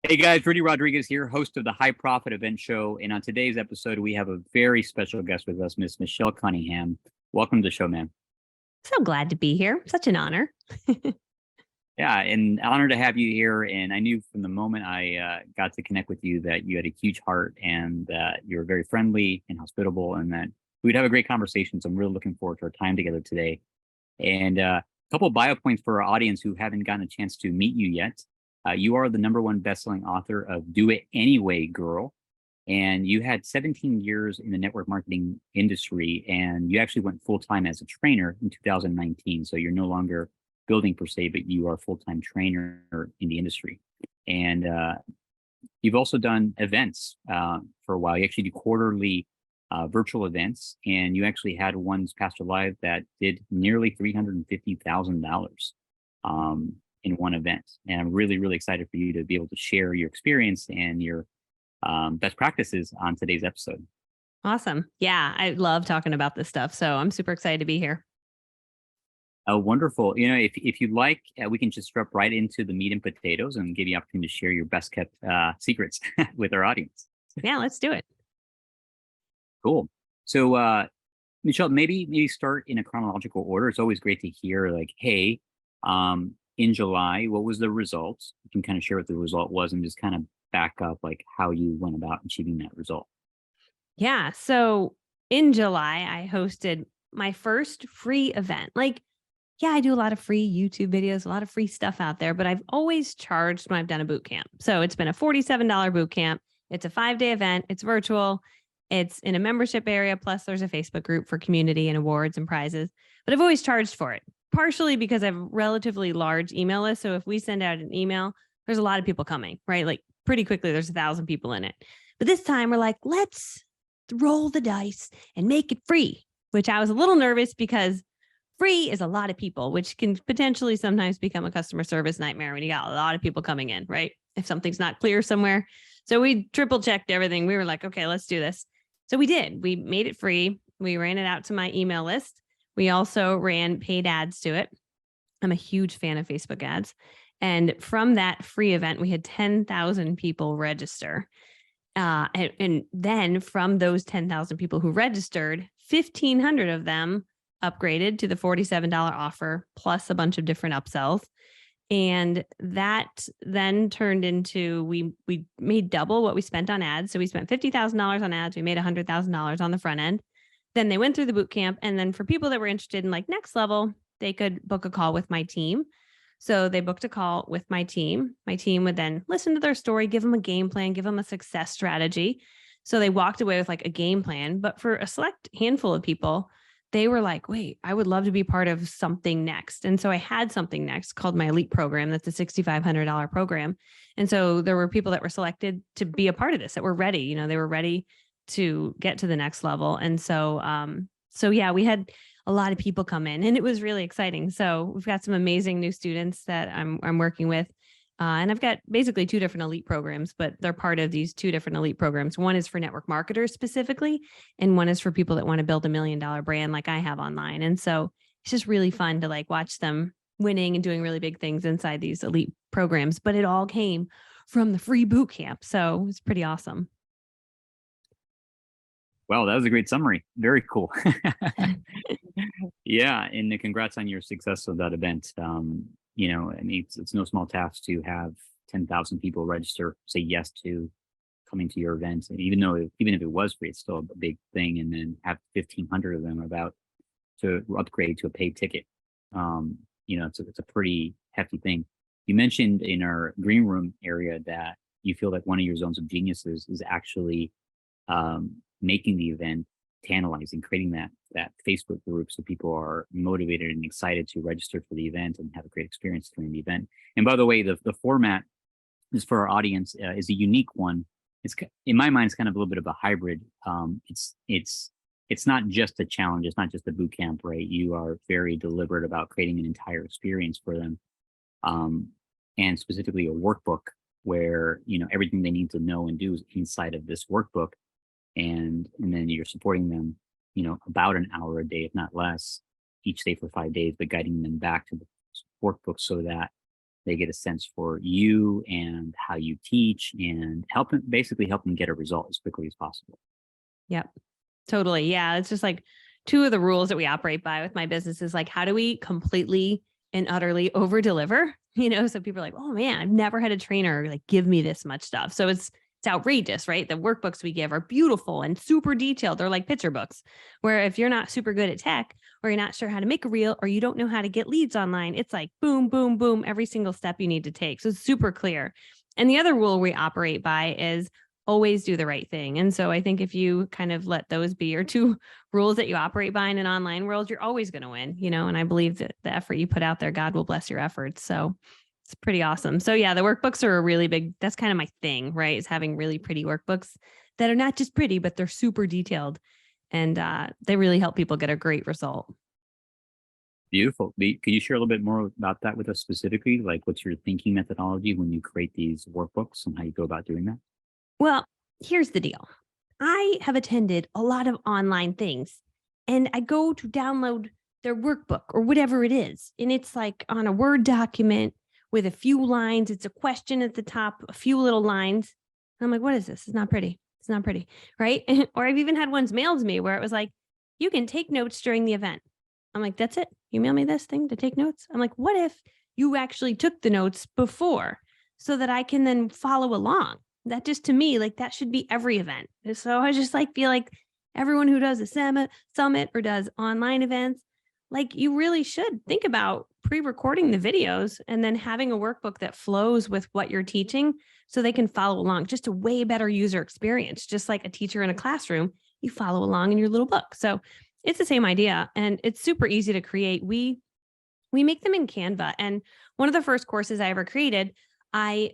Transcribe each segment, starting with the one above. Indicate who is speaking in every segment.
Speaker 1: Hey guys, Rudy Rodriguez here, host of the High Profit Event Show. And on today's episode, we have a very special guest with us, Miss Michelle Cunningham. Welcome to the show, ma'am.
Speaker 2: So glad to be here. Such an honor.
Speaker 1: Yeah, and honor to have you here. And I knew from the moment I got to connect with you that you had a huge heart and that you were very friendly and hospitable and that we'd have a great conversation. So I'm really looking forward to our time together today. And a couple of bio points for our audience who haven't gotten a chance to meet you yet. You are the #1 best-selling author of Do It Anyway, Girl. And you had 17 years in the network marketing industry, and you actually went full-time as a trainer in 2019. So you're no longer building per se, but you are a full-time trainer in the industry. And you've also done events for a while. You actually do quarterly virtual events, and you actually had one this past July that did nearly $350,000 in one event. And I'm really, really excited for you to be able to share your experience and your best practices on today's episode.
Speaker 2: Awesome. Yeah, I love talking about this stuff. So I'm super excited to be here.
Speaker 1: Wonderful. You know, if you'd like, we can just jump right into the meat and potatoes and give you opportunity to share your best kept secrets with our audience.
Speaker 2: Yeah, let's do it.
Speaker 1: Cool. So, Michelle, maybe start in a chronological order. It's always great to hear, like, hey, in July, what was the results? You can kind of share what the result was and just kind of back up, like how you went about achieving that result.
Speaker 2: Yeah. So in July, I hosted my first free event. Yeah, I do a lot of free YouTube videos, a lot of free stuff out there, but I've always charged when I've done a boot camp. So it's been a $47 boot camp. It's a 5-day event. It's virtual. It's in a membership area. Plus, there's a Facebook group for community and awards and prizes. But I've always charged for it, partially because I have a relatively large email list. So if we send out an email, there's a lot of people coming, right? Like pretty quickly, there's 1,000 people in it. But this time we're like, let's roll the dice and make it free, which I was a little nervous because free is a lot of people, which can potentially sometimes become a customer service nightmare when you got a lot of people coming in, right? If something's not clear somewhere. So we triple checked everything. We were like, okay, let's do this. So we did. We made it free. We ran it out to my email list. We also ran paid ads to it. I'm a huge fan of Facebook ads. And from that free event, we had 10,000 people register. And then from those 10,000 people who registered, 1,500 of them upgraded to the $47 offer, plus a bunch of different upsells. And that then turned into, we made double what we spent on ads. So we spent $50,000 on ads. We made $100,000 on the front end. Then they went through the boot camp. And then for people that were interested in like next level, they could book a call with my team. So they booked a call with my team. My team would then listen to their story, give them a game plan, give them a success strategy. So they walked away with like a game plan. But for a select handful of people, they were like, wait, I would love to be part of something next. And so I had something next called my elite program. That's a $6,500 program. And so there were people that were selected to be a part of this, that were ready. You know, they were ready to get to the next level. And so, yeah, we had a lot of people come in and it was really exciting. So we've got some amazing new students that I'm working with. And I've got basically 2 different elite programs, but they're part of these 2 different elite programs. One is for network marketers specifically, and one is for people that want to build $1 million brand like I have online. And so it's just really fun to like watch them winning and doing really big things inside these elite programs. But it all came from the free boot camp. So it's pretty awesome.
Speaker 1: Wow, that was a great summary. Very cool. Yeah, and congrats on your success of that event. You know, I mean, it's no small task to have 10,000 people register, say yes to coming to your event. And even if it was free, it's still a big thing. And then have 1,500 of them about to upgrade to a paid ticket. You know, it's a pretty hefty thing. You mentioned in our green room area that you feel like one of your zones of geniuses is actually making the event tantalizing, creating that Facebook group so people are motivated and excited to register for the event and have a great experience during the event. And by the way, the format is for our audience is a unique one. It's in my mind, it's kind of a little bit of a hybrid. It's not just a challenge. It's not just a boot camp, right? You are very deliberate about creating an entire experience for them, and specifically a workbook where everything they need to know and do is inside of this workbook, and then you're supporting them, about an hour a day, if not less, each day for 5 days, but guiding them back to the workbook so that They get a sense for you and how you teach and basically help them get a result as quickly as possible.
Speaker 2: Yep. Totally. Yeah. It's just like two of the rules that we operate by with my business is like, how do we completely and utterly over deliver? So people are like, oh man, I've never had a trainer like give me this much stuff. So it's outrageous, right? The workbooks we give are beautiful and super detailed. They're like picture books, where if you're not super good at tech or you're not sure how to make a reel or you don't know how to get leads online, it's like boom, boom, boom, every single step you need to take. So it's super clear. And the other rule we operate by is always do the right thing. And so I think if you kind of let those be your two rules that you operate by in an online world, you're always going to win, and I believe that the effort you put out there, God will bless your efforts. So it's pretty awesome. So yeah, the workbooks are a really that's kind of my thing, right? Is having really pretty workbooks that are not just pretty, but they're super detailed and they really help people get a great result.
Speaker 1: Beautiful. Could you share a little bit more about that with us specifically? Like, what's your thinking methodology when you create these workbooks and how you go about doing that?
Speaker 2: Well, here's the deal. I have attended a lot of online things and I go to download their workbook or whatever it is. And it's like on a Word document with a few lines. It's a question at the top, a few little lines. And I'm like, what is this? It's not pretty. It's not pretty. Right. Or I've even had ones mailed to me where it was like, you can take notes during the event. I'm like, that's it. You mail me this thing to take notes. I'm like, what if you actually took the notes before so that I can then follow along? That just to me, like that should be every event. So I just like feel like everyone who does a summit or does online events, like you really should think about pre-recording the videos and then having a workbook that flows with what you're teaching so they can follow along. Just a way better user experience, just like a teacher in a classroom, you follow along in your little book. So it's the same idea and it's super easy to create. We make them in Canva. And one of the first courses I ever created, I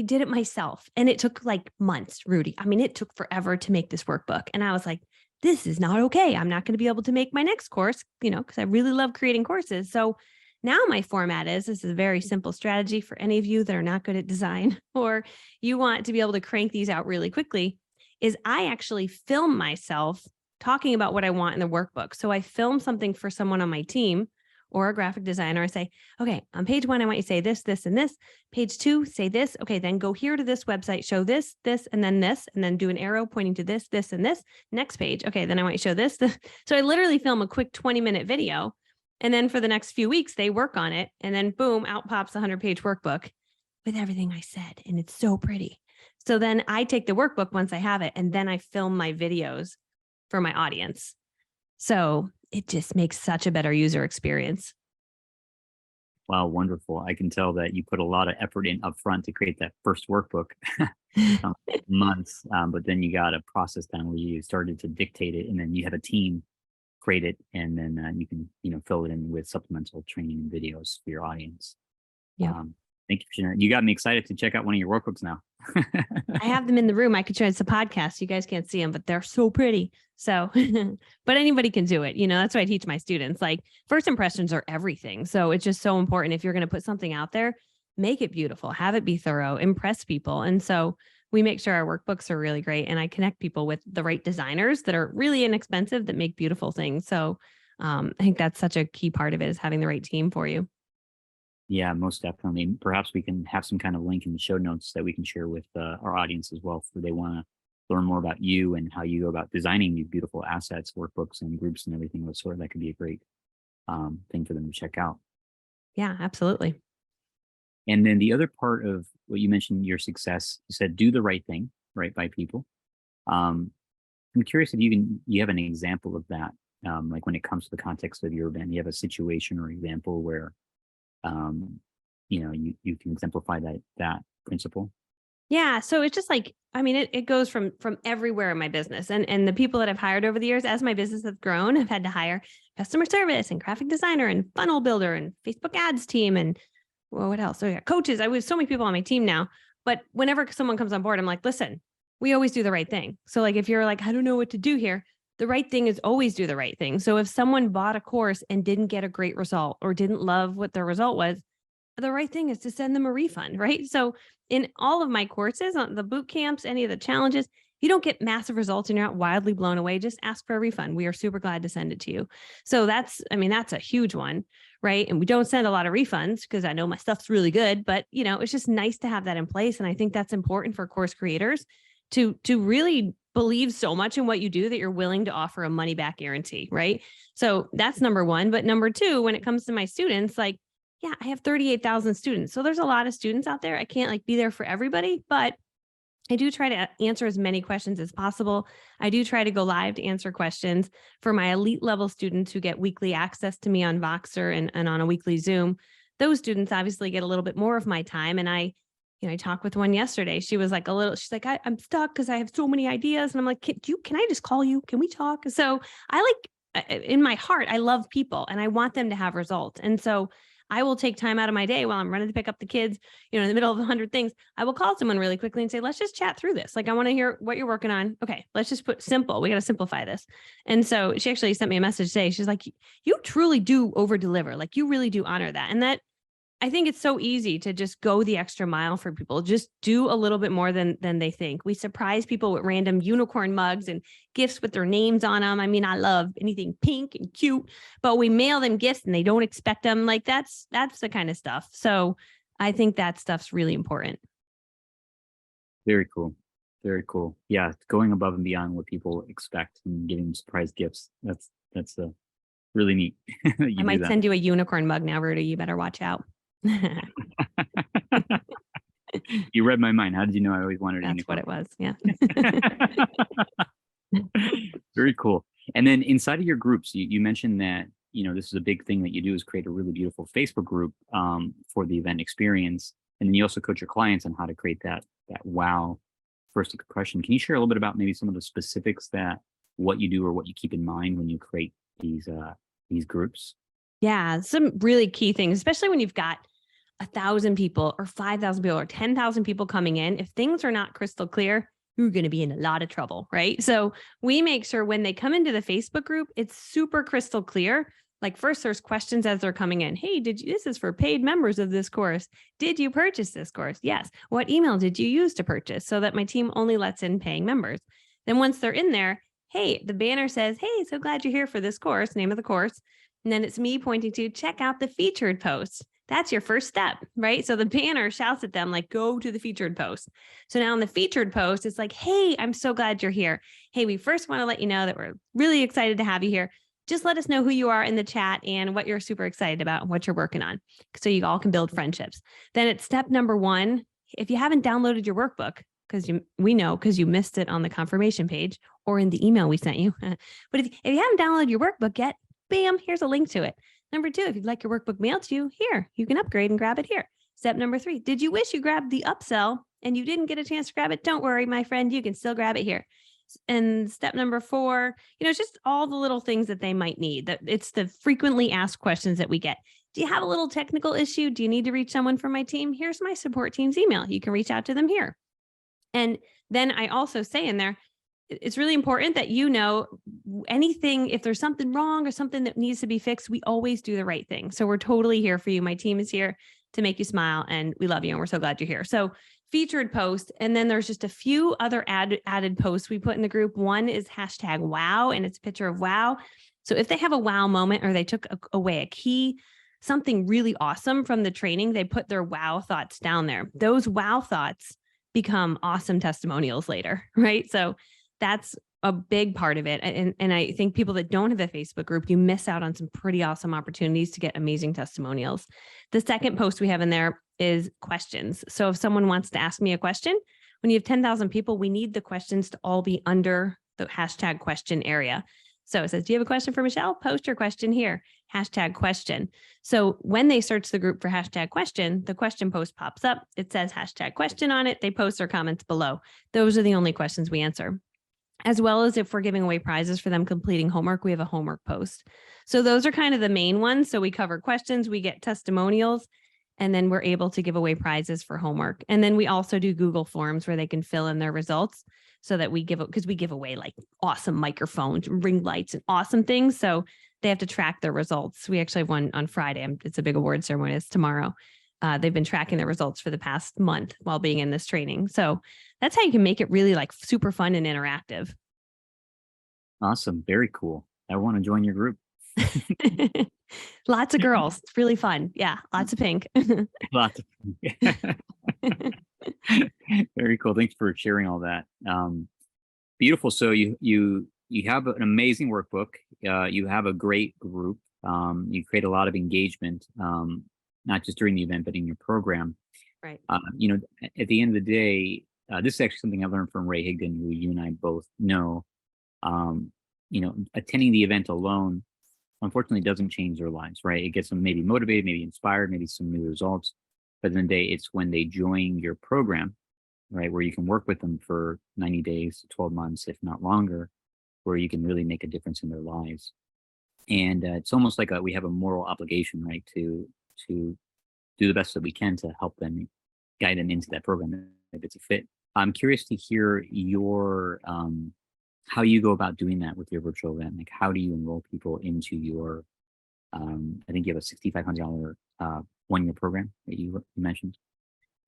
Speaker 2: did it myself and it took like months, Rudy. I mean, it took forever to make this workbook. And I was like, this is not okay. I'm not going to be able to make my next course, because I really love creating courses. So now my format this is a very simple strategy for any of you that are not good at design or you want to be able to crank these out really quickly, is I actually film myself talking about what I want in the workbook. So I film something for someone on my team or a graphic designer. I say, okay, on page 1, I want you to say this, this, and this. Page 2, say this. Okay, then go here to this website, show this, and then do an arrow pointing to this, this, and this. Next page. Okay, then I want you to show this. So I literally film a quick 20-minute video. And then for the next few weeks, they work on it. And then boom, out pops a 100-page workbook with everything I said. And it's so pretty. So then I take the workbook once I have it, and then I film my videos for my audience. So it just makes such a better user experience.
Speaker 1: Wow, wonderful. I can tell that you put a lot of effort in upfront to create that first workbook, months, but then you got a process down where you started to dictate it and then you have a team create it and then you can, fill it in with supplemental training and videos for your audience.
Speaker 2: Yeah.
Speaker 1: Thank you for sharing. You got me excited to check out one of your workbooks now.
Speaker 2: I have them in the room. I could show it's a podcast. You guys can't see them, but they're so pretty. So, but anybody can do it. That's what I teach my students. Like first impressions are everything. So it's just so important. If you're going to put something out there, make it beautiful, have it be thorough, impress people. And so we make sure our workbooks are really great. And I connect people with the right designers that are really inexpensive that make beautiful things. So I think that's such a key part of it is having the right team for you.
Speaker 1: Yeah, most definitely. Perhaps we can have some kind of link in the show notes that we can share with our audience as well if they want to learn more about you and how you go about designing these beautiful assets, workbooks, and groups and everything of the sort. That could be a great thing for them to check out.
Speaker 2: Yeah, absolutely.
Speaker 1: And then the other part of what you mentioned, your success, you said do the right thing, right, by people. I'm curious if you have an example of that, like when it comes to the context of your event, you have a situation or example where you can exemplify that principle.
Speaker 2: Yeah. So it's just like, I mean, it goes from everywhere in my business and the people that I've hired over the years, as my business has grown, I've had to hire customer service and graphic designer and funnel builder and Facebook ads team. And well, what else? So yeah, coaches. I have so many people on my team now, but whenever someone comes on board, I'm like, listen, we always do the right thing. So like, if you're like, I don't know what to do here, the right thing is always do the right thing. So if someone bought a course and didn't get a great result or didn't love what their result was, the right thing is to send them a refund, right? So in all of my courses, on the boot camps, any of the challenges, you don't get massive results and you're not wildly blown away, just ask for a refund. We are super glad to send it to you. So that's a huge one, right? And we don't send a lot of refunds because I know my stuff's really good, but it's just nice to have that in place. And I think that's important for course creators to really believe so much in what you do that you're willing to offer a money back guarantee, right? So that's number one. But number two, when it comes to my students, like, yeah, I have 38,000 students. So there's a lot of students out there. I can't be there for everybody, but I do try to answer as many questions as possible. I do try to go live to answer questions for my elite level students who get weekly access to me on Voxer and on a weekly Zoom. Those students obviously get a little bit more of my time. And I talked with one yesterday. She was like she's like, I'm stuck because I have so many ideas. And I'm like, can I just call you? Can we talk? So in my heart, I love people and I want them to have results. And so I will take time out of my day while I'm running to pick up the kids, in the middle of 100 things. I will call someone really quickly and say, let's just chat through this. I want to hear what you're working on. Okay, let's just put simple. We got to simplify this. And so she actually sent me a message today. She's like, you truly do over deliver. You really do honor that. And that, I think it's so easy to just go the extra mile for people. Just do a little bit more than they think. We surprise people with random unicorn mugs and gifts with their names on them. I love anything pink and cute, but we mail them gifts and they don't expect them. That's the kind of stuff. So I think that stuff's really important.
Speaker 1: Very cool. Very cool. Yeah. Going above and beyond what people expect and giving them surprise gifts. That's really neat.
Speaker 2: I might send you a unicorn mug now, Rudy. You better watch out.
Speaker 1: You read my mind. How did you know I always wanted a
Speaker 2: unicorn? That's what
Speaker 1: it was. Yeah. Very cool. And then inside of your groups, you mentioned that, this is a big thing that you do is create a really beautiful Facebook group for the event experience. And then you also coach your clients on how to create that wow first impression. Can you share a little bit about maybe some of the specifics that what you do or what you keep in mind when you create these groups?
Speaker 2: Yeah, some really key things, especially when you've got 1,000 people or 5,000 people or 10,000 people coming in. If things are not crystal clear, you're going to be in a lot of trouble, right? So we make sure when they come into the Facebook group, it's super crystal clear. First, there's questions as they're coming in. Hey, this is for paid members of this course. Did you purchase this course? Yes. What email did you use to purchase? So that my team only lets in paying members. Then once they're in there, hey, the banner says, hey, so glad you're here for this course, name of the course. And then it's me pointing to check out the featured post. That's your first step, right? So the banner shouts at them go to the featured post. So now in the featured post, it's hey, I'm so glad you're here. Hey, we first want to let you know that we're really excited to have you here. Just let us know who you are in the chat and what you're super excited about and what you're working on so you all can build friendships. Then it's step number 1. If you haven't downloaded your workbook, we know because you missed it on the confirmation page or in the email we sent you. But if you haven't downloaded your workbook yet, bam, here's a link to it. Number 2, if you'd like your workbook mailed to you, here, you can upgrade and grab it here. Step number 3, did you wish you grabbed the upsell and you didn't get a chance to grab it? Don't worry, my friend, you can still grab it here. And step number 4, it's just all the little things that they might need. It's the frequently asked questions that we get. Do you have a little technical issue? Do you need to reach someone from my team? Here's my support team's email. You can reach out to them here. And then I also say in there, it's really important that anything, if there's something wrong or something that needs to be fixed, we always do the right thing. So we're totally here for you. My team is here to make you smile and we love you and we're so glad you're here. So featured post. And then there's just a few other added posts we put in the group. One is #wow and it's a picture of wow. So if they have a wow moment or they took away a key, something really awesome from the training, they put their wow thoughts down there. Those wow thoughts become awesome testimonials later, right? So that's a big part of it. And I think people that don't have a Facebook group, you miss out on some pretty awesome opportunities to get amazing testimonials. The second post we have in there is questions. So if someone wants to ask me a question, when you have 10,000 people, we need the questions to all be under the #question area. So it says, do you have a question for Michelle? Post your question here, #question. So when they search the group for #question, the question post pops up. It says #question on it. They post their comments below. Those are the only questions we answer. As well as if we're giving away prizes for them completing homework, we have a homework post. So those are kind of the main ones. So we cover questions, we get testimonials, and then we're able to give away prizes for homework. And then we also do Google Forms where they can fill in their results so that we give away awesome microphones, ring lights, and awesome things. So they have to track their results. We actually have one on Friday. It's a big award ceremony. It's tomorrow. they've been tracking their results for the past month while being in this training. So that's how you can make it really like super fun and interactive.
Speaker 1: Awesome. Very cool. I want to join your group.
Speaker 2: Lots of girls. It's really fun. Yeah. Lots of pink.
Speaker 1: Lots of very cool. Thanks for sharing all that. Beautiful. So you have an amazing workbook. You have a great group. You create a lot of engagement, not just during the event, but in your program.
Speaker 2: Right.
Speaker 1: At the end of the day, this is actually something I learned from Ray Higdon, who you and I both know. Attending the event alone, unfortunately, doesn't change their lives, right? It gets them maybe motivated, maybe inspired, maybe some new results. But at the end of the day, it's when they join your program, right, where you can work with them for 90 days, 12 months, if not longer, where you can really make a difference in their lives. And it's almost like we have a moral obligation, right, to do the best that we can to help them, guide them into that program if it's a fit. I'm curious to hear your how you go about doing that with your virtual event. Like, how do you enroll people into your? I think you have a $6,500 1-year program that you mentioned.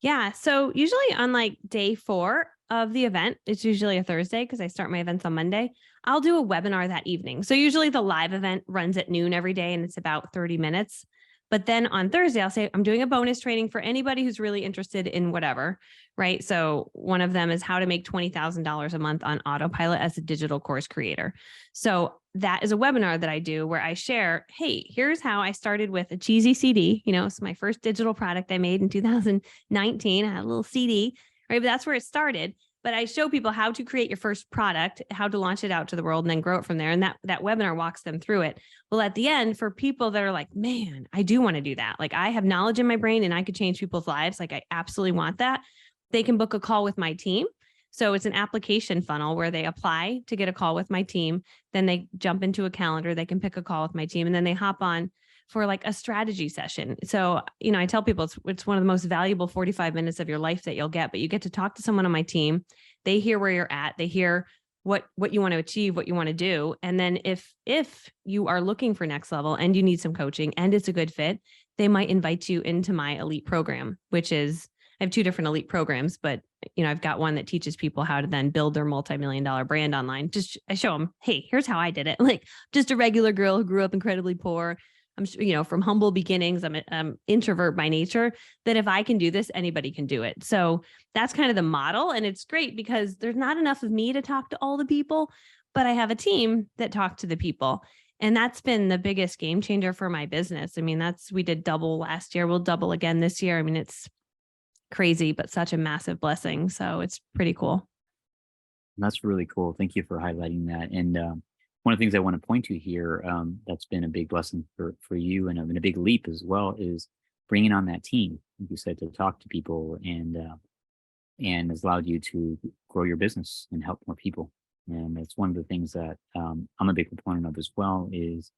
Speaker 2: Yeah. So usually on like day 4 of the event, it's usually a Thursday because I start my events on Monday. I'll do a webinar that evening. So usually the live event runs at noon every day and it's about 30 minutes. But then on Thursday, I'll say, I'm doing a bonus training for anybody who's really interested in whatever, right? So one of them is how to make $20,000 a month on autopilot as a digital course creator. So that is a webinar that I do where I share, hey, here's how I started with a cheesy CD. It's my first digital product I made in 2019. I had a little CD, right? But that's where it started. But I show people how to create your first product, how to launch it out to the world and then grow it from there. And that webinar walks them through it. Well, at the end, for people that are like, man, I do want to do that. Like I have knowledge in my brain and I could change people's lives. Like I absolutely want that. They can book a call with my team. So it's an application funnel where they apply to get a call with my team. Then they jump into a calendar. They can pick a call with my team and then they hop on for like a strategy session. So, I tell people it's one of the most valuable 45 minutes of your life that you'll get, but you get to talk to someone on my team. They hear where you're at. They hear what you want to achieve, what you want to do. And then if you are looking for next level and you need some coaching and it's a good fit, they might invite you into my elite program, which is, I have 2 different elite programs, but I've got one that teaches people how to then build their multi-million-dollar brand online. Just I show them, hey, here's how I did it. Like just a regular girl who grew up incredibly poor. I'm, from humble beginnings. I'm an introvert by nature, that if I can do this, anybody can do it. So that's kind of the model. And it's great because there's not enough of me to talk to all the people, but I have a team that talk to the people. And that's been the biggest game changer for my business. I mean, we did double last year. We'll double again this year. I mean, it's crazy, but such a massive blessing. So it's pretty cool.
Speaker 1: That's really cool. Thank you for highlighting that. And one of the things I want to point to here, that's been a big blessing for you and a big leap as well, is bringing on that team, like you said, to talk to people and has allowed you to grow your business and help more people. And it's one of the things that I'm a big proponent of as well is,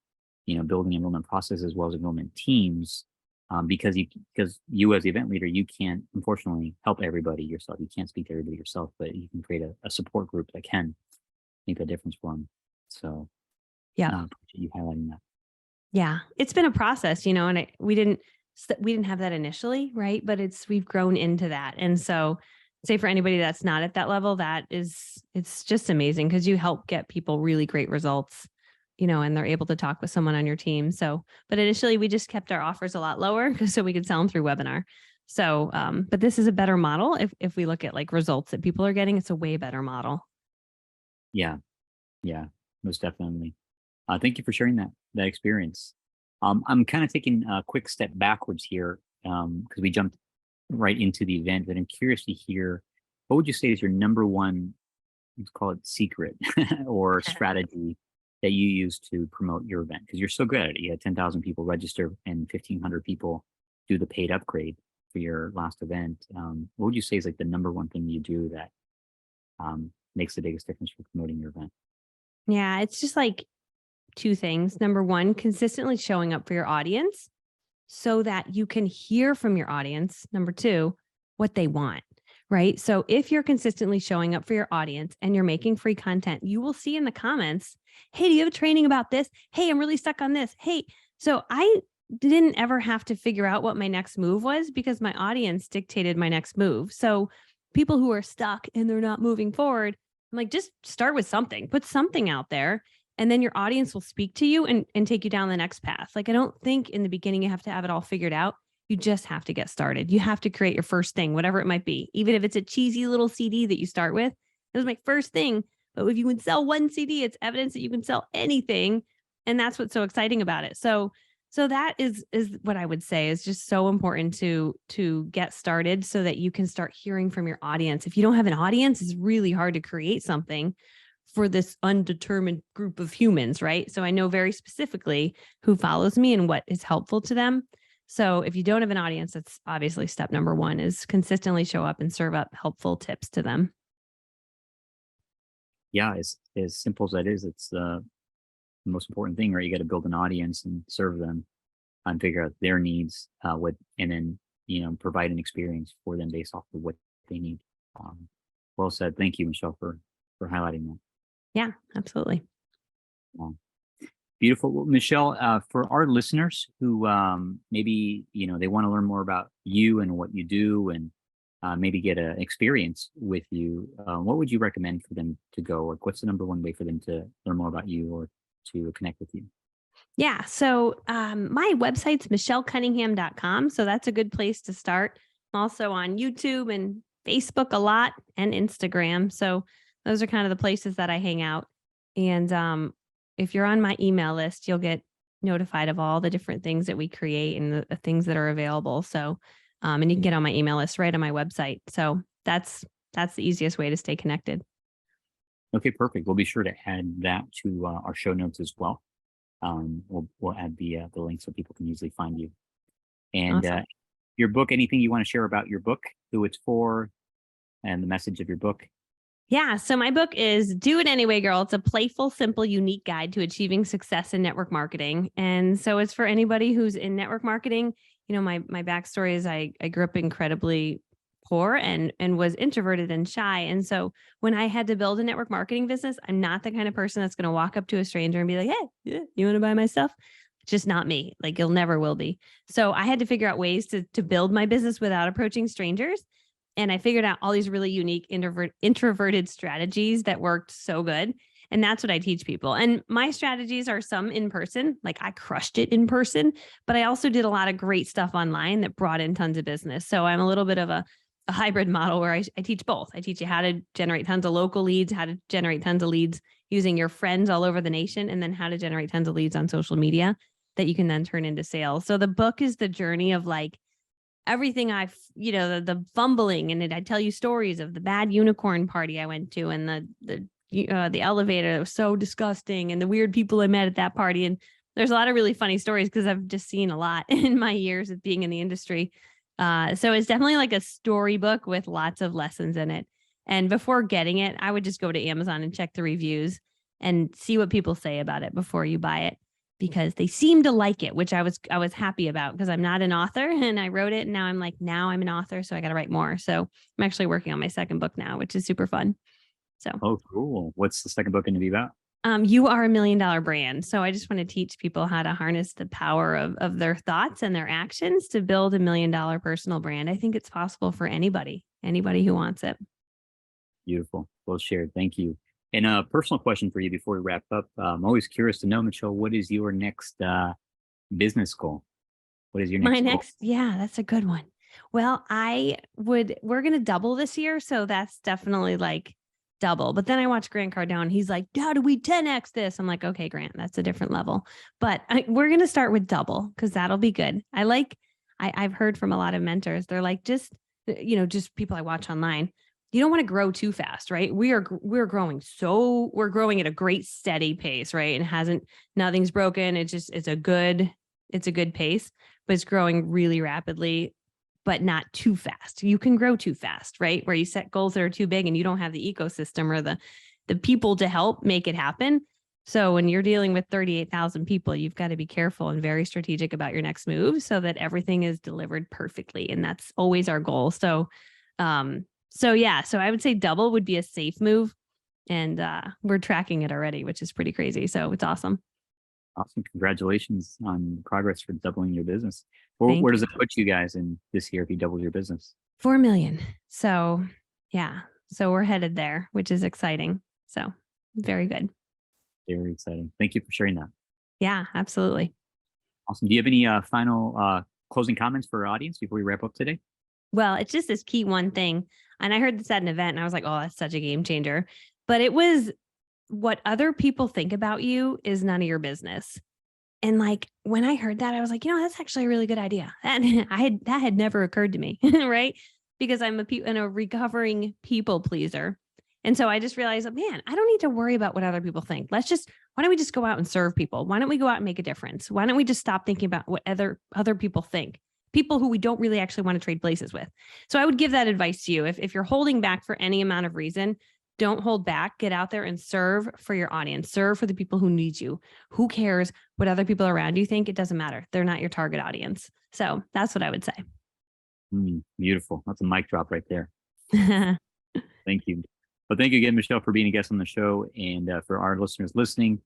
Speaker 1: building enrollment process as well as enrollment teams, because you as the event leader, you can't unfortunately help everybody yourself. You can't speak to everybody yourself, but you can create a support group that can make a difference for them. So
Speaker 2: yeah,
Speaker 1: appreciate you highlighting that.
Speaker 2: Yeah, it's been a process, and we didn't have that initially, right? But we've grown into that. And so say for anybody that's not at that level, it's just amazing because you help get people really great results, and they're able to talk with someone on your team. So, but initially we just kept our offers a lot lower so we could sell them through webinar. So, but this is a better model. If we look at like results that people are getting, it's a way better model.
Speaker 1: Yeah. Most definitely. Thank you for sharing that experience. I'm kind of taking a quick step backwards here because we jumped right into the event, but I'm curious to hear, what would you say is your number one, let's call it secret or strategy that you use to promote your event? Because you're so good at it. You had 10,000 people register and 1,500 people do the paid upgrade for your last event. What would you say is like the number one thing you do that makes the biggest difference for promoting your event?
Speaker 2: Yeah, it's just like 2 things. Number 1, consistently showing up for your audience so that you can hear from your audience. Number 2, what they want, right? So if you're consistently showing up for your audience and you're making free content, you will see in the comments, hey, do you have a training about this? Hey, I'm really stuck on this. Hey, so I didn't ever have to figure out what my next move was because my audience dictated my next move. So people who are stuck and they're not moving forward, I'm like, just start with something, put something out there, and then your audience will speak to you and take you down the next path. Like, I don't think in the beginning you have to have it all figured out. You just have to get started. You have to create your first thing, whatever it might be. Even if it's a cheesy little CD that you start with, it was my first thing. But if you can sell one CD, it's evidence that you can sell anything. And that's what's so exciting about it. So that is what I would say is just so important to get started so that you can start hearing from your audience. If you don't have an audience, it's really hard to create something for this undetermined group of humans, right? So I know very specifically who follows me and what is helpful to them. So if you don't have an audience, that's obviously step number one, is consistently show up and serve up helpful tips to them.
Speaker 1: Yeah, as simple as that is, it's the most important thing, right? You got to build an audience and serve them and figure out their needs, and then, provide an experience for them based off of what they need. Well said. Thank you, Michelle, for highlighting that.
Speaker 2: Yeah, absolutely.
Speaker 1: Beautiful. Well, Michelle, for our listeners who maybe they want to learn more about you and what you do, and maybe get an experience with you, what would you recommend for them to go? Like, what's the number one way for them to learn more about you or to connect with you?
Speaker 2: Yeah. So my website's michellecunningham.com. So that's a good place to start. I'm also on YouTube and Facebook a lot, and Instagram. So those are kind of the places that I hang out. And if you're on my email list, you'll get notified of all the different things that we create and the things that are available. So, and you can get on my email list right on my website. So that's the easiest way to stay connected.
Speaker 1: Okay, perfect. We'll be sure to add that to our show notes as well. We'll add the link so people can easily find you. And
Speaker 2: Awesome.
Speaker 1: your book, anything you want to share about your book, who it's for, and the message of your book?
Speaker 2: Yeah. So my book is Do It Anyway, Girl. It's a playful, simple, unique guide to achieving success in network marketing. And so it's for anybody who's in network marketing. My backstory is I grew up incredibly poor and was introverted and shy. And so when I had to build a network marketing business, I'm not the kind of person that's going to walk up to a stranger and be like, hey, yeah, you want to buy my stuff? It's just not me. Like, you'll never will be. So I had to figure out ways to build my business without approaching strangers. And I figured out all these really unique introverted strategies that worked so good. And that's what I teach people. And my strategies are some in person, like I crushed it in person, but I also did a lot of great stuff online that brought in tons of business. So I'm a little bit of a hybrid model where I teach both. I teach you how to generate tons of local leads, how to generate tons of leads using your friends all over the nation, and then how to generate tons of leads on social media that you can then turn into sales. So the book is the journey of like everything the fumbling, and I tell you stories of the bad unicorn party I went to, and the elevator that was so disgusting, and the weird people I met at that party. And there's a lot of really funny stories because I've just seen a lot in my years of being in the industry. So it's definitely like a storybook with lots of lessons in it. And before getting it, I would just go to Amazon and check the reviews and see what people say about it before you buy it, because they seem to like it, which I was happy about, because I'm not an author and I wrote it. And now I'm an author. So I got to write more. So I'm actually working on my second book now, which is super fun. So,
Speaker 1: Oh, cool. What's the second book going to be about?
Speaker 2: You are $1 million brand. So I just want to teach people how to harness the power of their thoughts and their actions to build $1 million personal brand. I think it's possible for anybody who wants it.
Speaker 1: Beautiful. Well shared. Thank you. And a personal question for you before we wrap up. I'm always curious to know, Michelle, what is your next business goal? What is your next goal?
Speaker 2: Yeah, that's a good one. Well, we're going to double this year. So that's definitely like double. But then I watch Grant Cardone. He's like, how do we 10X this? I'm like, okay, Grant, that's a different level. But we're going to start with double, because that'll be good. I've heard from a lot of mentors. They're like, just people I watch online. You don't want to grow too fast, right? We're growing. So we're growing at a great steady pace, right? And nothing's broken. It's a good pace, but it's growing really rapidly, but not too fast. You can grow too fast, right? Where you set goals that are too big and you don't have the ecosystem or the people to help make it happen. So when you're dealing with 38,000 people, you've got to be careful and very strategic about your next move so that everything is delivered perfectly. And that's always our goal. So I would say double would be a safe move, and we're tracking it already, which is pretty crazy. So it's awesome.
Speaker 1: Awesome. Congratulations on progress for doubling your business. Where,
Speaker 2: Thank
Speaker 1: where
Speaker 2: you.
Speaker 1: does it put you guys in this year if you double your business?
Speaker 2: 4 million. So yeah. So we're headed there, which is exciting. So very good.
Speaker 1: Very exciting. Thank you for sharing that.
Speaker 2: Yeah, absolutely.
Speaker 1: Awesome. Do you have any final closing comments for our audience before we wrap up today?
Speaker 2: Well, it's just this key one thing. And I heard this at an event and I was like, oh, that's such a game changer. But it was what other people think about you is none of your business. And like when I heard that, I was like, that's actually a really good idea. And that had never occurred to me, right? Because I'm a recovering people pleaser. And so I just realized, man, I don't need to worry about what other people think. Why don't we just go out and serve people? Why don't we go out and make a difference? Why don't we just stop thinking about what other people think? People who we don't really actually want to trade places with. So I would give that advice to you. If you're holding back for any amount of reason, don't hold back. Get out there and serve for your audience. Serve for the people who need you. Who cares what other people around you think? It doesn't matter. They're not your target audience. So that's what I would say.
Speaker 1: Beautiful. That's a mic drop right there. Thank you. Well, thank you again, Michelle, for being a guest on the show. And for our listeners listening,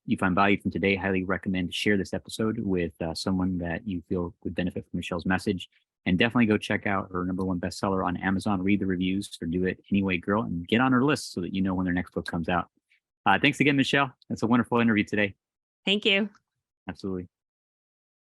Speaker 1: you find value from today, highly recommend to share this episode with someone that you feel would benefit from Michelle's message. And definitely go check out her #1 bestseller on Amazon. Read the reviews or Do It Anyway Girl and get on her list so that you know when their next book comes out. Thanks again, Michelle. That's a wonderful interview today.
Speaker 2: Thank you.
Speaker 1: Absolutely.